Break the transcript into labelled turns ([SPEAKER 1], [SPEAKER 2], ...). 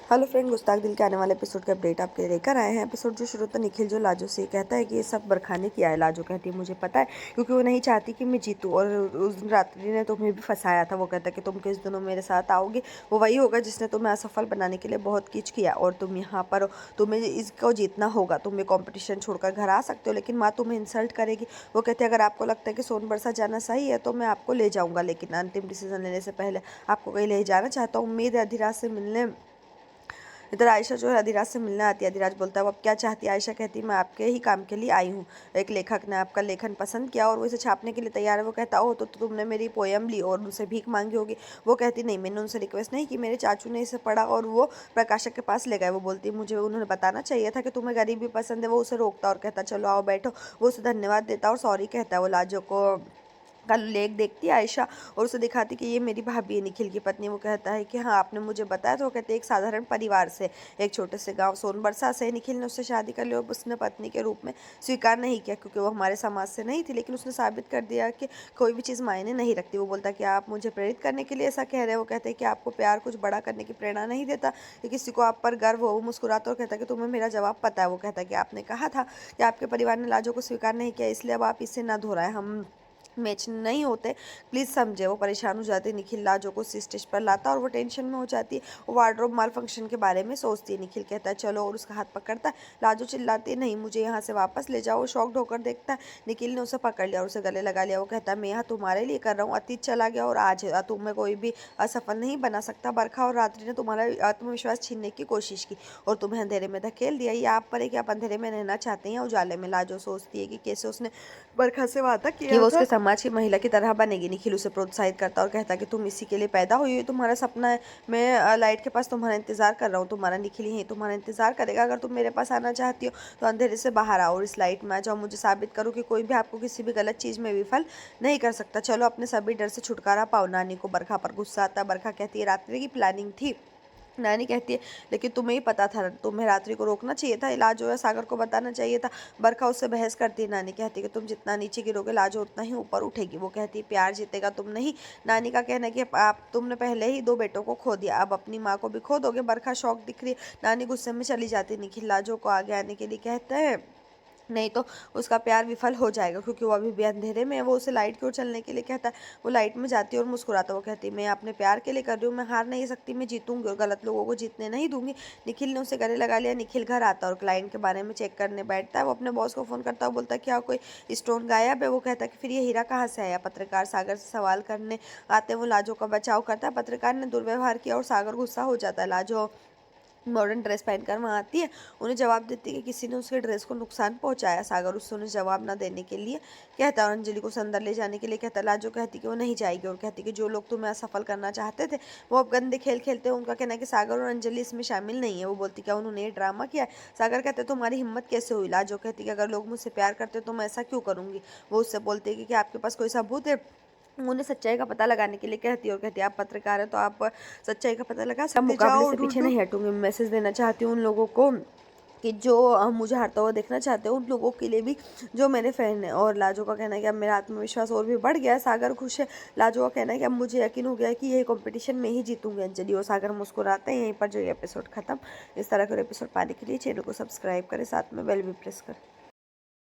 [SPEAKER 1] Hello friend, गुस्ताख दिल के आने वाले एपिसोड के अपडेट आपके लिए लेकर आए हैं। एपिसोड जो शुरू होता है निखिल जो लाजो से कहता है कि ये सब बरखा ने किया है। लाजो कहती है मुझे पता है, क्योंकि वो नहीं चाहती कि मैं जीतूं, और उस दिन रात्रि ने तुम्हें भी फंसाया था। वो कहता है कि तुम किस दिनों मेरे साथ आओगे, वो वही होगा जिसने तुम्हें असफल बनाने के लिए बहुत किच किया, और तुम यहाँ पर हो, तुम्हें इसको जीतना होगा। तुम ये कॉम्पिटिशन छोड़कर घर आ सकते हो, लेकिन माँ तुम्हें इंसल्ट करेगी। वो कहते हैं अगर आपको लगता है कि सोनबरसा जाना सही है तो मैं आपको ले जाऊँगा, लेकिन अंतिम डिसीजन लेने से पहले आपको कहीं ले जाना चाहता हूँ। उम्मीद है अधिराज से मिलने इधर आयशा जो है अधिराज से मिलने आती है। अधिराज बोलता है वो अब क्या चाहती है। आयशा कहती है मैं आपके ही काम के लिए आई हूँ। एक लेखक ने आपका लेखन पसंद किया और वो इसे छापने के लिए तैयार है। वो कहता ओ तो तुमने मेरी पोयम ली और उनसे भीख मांगी होगी। वो कहती नहीं, मैंने उनसे रिक्वेस्ट नहीं की, मेरे चाचू ने इसे पढ़ा और वो प्रकाशक के पास ले गए। वो बोलती है मुझे उन्होंने बताना चाहिए था कि तुम्हें गरीबी पसंद है। वो उसे रोकता और कहता चलो आओ बैठो। वो उसे धन्यवाद देता और सॉरी कहता है। वो लाजो को का लेख देखती है आयशा और उसे दिखाती कि ये मेरी भाभी है, निखिल की पत्नी। वो कहता है कि हाँ आपने मुझे बताया। तो वो कहते हैं एक साधारण परिवार से, एक छोटे से गांव सोनबरसा से निखिल ने उससे शादी कर ली और उसने पत्नी के रूप में स्वीकार नहीं किया, क्योंकि वो हमारे समाज से नहीं थी। लेकिन उसने साबित कर दिया कि कोई भी चीज़ मायने नहीं रखती। वो बोलता है कि आप मुझे प्रेरित करने के लिए ऐसा कह रहे हैं। वो कहते हैं कि आपको प्यार कुछ बड़ा करने की प्रेरणा नहीं देता कि किसी को आप पर गर्व हो। वो मुस्कुराता और कहता है कि तुम्हें मेरा जवाब पता है। वो कहता है कि आपने कहा था कि आपके परिवार ने लाजो को स्वीकार नहीं किया, इसलिए अब आप इसे ना दोहराएं, हम मैच नहीं होते, प्लीज़ समझे। वो परेशान हो जाती है। निखिल लाजो को स्टेज पर लाता और वो टेंशन में हो जाती है। वो वार्डरोब माल फंक्शन के बारे में सोचती है। निखिल कहता है चलो और उसका हाथ पकड़ता है। लाजो चिल्लाती है नहीं, मुझे यहाँ से वापस ले जाओ। वो शॉक्ड होकर देखता है। निखिल ने उसे पकड़ लिया और उसे गले लगा लिया। वो कहता है मैं यहाँ तुम्हारे लिए कर रहा हूँ, अतीत चला गया और आज है, तुम्हें कोई भी असफल नहीं बना सकता। बरखा और रात्रि ने तुम्हारा आत्मविश्वास छीनने की कोशिश की और तुम्हें अंधेरे में धकेल दिया। ये आप पर है कि आप अंधेरे में रहना चाहते हैं या उजाले में। लाजो सोचती है कि कैसे उसने बरखा से वादा
[SPEAKER 2] कि
[SPEAKER 1] किया
[SPEAKER 2] वो
[SPEAKER 1] था
[SPEAKER 2] उसके समाज की महिला की तरह बनेगी। निखिल उसे प्रोत्साहित करता और कहता कि तुम इसी के लिए पैदा हुई हो, तुम्हारा सपना है। मैं लाइट के पास तुम्हारा इंतजार कर रहा हूँ, तुम्हारा निखिल यहीं तुम्हारा इंतजार करेगा। अगर तुम मेरे पास आना चाहती हो तो अंधेरे से बाहर आओ और इस लाइट में आ जाओ। मुझे साबित करो कि कोई भी आपको किसी भी गलत चीज़ में विफल नहीं कर सकता। चलो अपने सभी डर से छुटकारा पाओ। नानी को बरखा पर गुस्सा आता है। बरखा कहती है रात्रि की प्लानिंग थी। नानी कहती है लेकिन तुम्हें ही पता था, तुम्हें रात्रि को रोकना चाहिए था, इलाज जो है सागर को बताना चाहिए था। बरखा उससे बहस करती है। नानी कहती है कि तुम जितना नीचे गिरोगे लाजो उतना ही ऊपर उठेगी। वो कहती है प्यार जीतेगा, तुम नहीं। नानी का कहना है कि आप तुमने पहले ही 2 बेटों को खो दिया, अब अपनी माँ को भी खो दोगे। बरखा शौक दिख रही है। नानी गुस्से में चली जाती है। निखिल लाजो को आगे आने के लिए कहते हैं नहीं तो उसका प्यार विफल हो जाएगा, क्योंकि वो अभी भी अंधेरे में है। वो उसे लाइट की ओर चलने के लिए कहता है। वो लाइट में जाती है और मुस्कुराता वो कहती है मैं अपने प्यार के लिए कर रही हूँ, मैं हार नहीं सकती, मैं जीतूंगी और गलत लोगों को जीतने नहीं दूंगी। निखिल ने उसे गले लगा लिया। निखिल घर आता है और क्लाइंट के बारे में चेक करने बैठता है। वो अपने बॉस को फ़ोन करता है, बोलता है क्या कोई स्टोन गायब है। वो कहता है कि फिर ये हीरा कहाँ से आया। पत्रकार सागर से सवाल करने आते हैं। वो लाजो का बचाव करता है। पत्रकार ने दुर्व्यवहार किया और सागर गुस्सा हो जाता है। लाजो मॉडर्न ड्रेस पहनकर वहाँ आती है। उन्हें जवाब देती है कि किसी ने उसके ड्रेस को नुकसान पहुंचाया। सागर उससे उन्हें जवाब ना देने के लिए कहता है और अंजलि को अंदर ले जाने के लिए कहता है। लाजो कहती कि वो नहीं जाएगी और कहती कि जो लोग तुम्हें असफल करना चाहते थे वो अब गंदे खेल खेलते हैं। उनका कहना है कि सागर और अंजलि इसमें शामिल नहीं है। वो बोलती क्या उन्होंने ये ड्रामा किया है। सागर कहते तुम्हारी हिम्मत कैसे हुई। लाजो कहती कि अगर लोग मुझसे प्यार करते तो मैं ऐसा क्यों करूँगी। वो उससे बोलती है कि आपके पास कोई सबूत है। उन्हें सच्चाई का पता लगाने के लिए कहती है और कहती है आप पत्रकार हैं तो आप सच्चाई का पता लगा सकते, मुकाबले
[SPEAKER 1] जाओ
[SPEAKER 2] से पीछे
[SPEAKER 1] ढूंढो।
[SPEAKER 2] नहीं हटूंगी। मैं मैसेज देना चाहती हूँ उन लोगों को कि जो मुझे हारता हुआ देखना चाहते हैं, उन लोगों के लिए भी जो मेरे फैन है। और लाजो का कहना है कि अब मेरा आत्मविश्वास और भी बढ़ गया है। सागर खुश है। लाजो का कहना है कि अब मुझे यकीन हो गया है कि यही कंपटीशन में ही जीतूंगी। अंजलि और सागर मुस्कुराते हैं। यहीं पर जो ये एपिसोड खत्म। इस तरह के एपिसोड पाने के लिए चैनल को सब्सक्राइब करें, साथ में बेल भी प्रेस करें।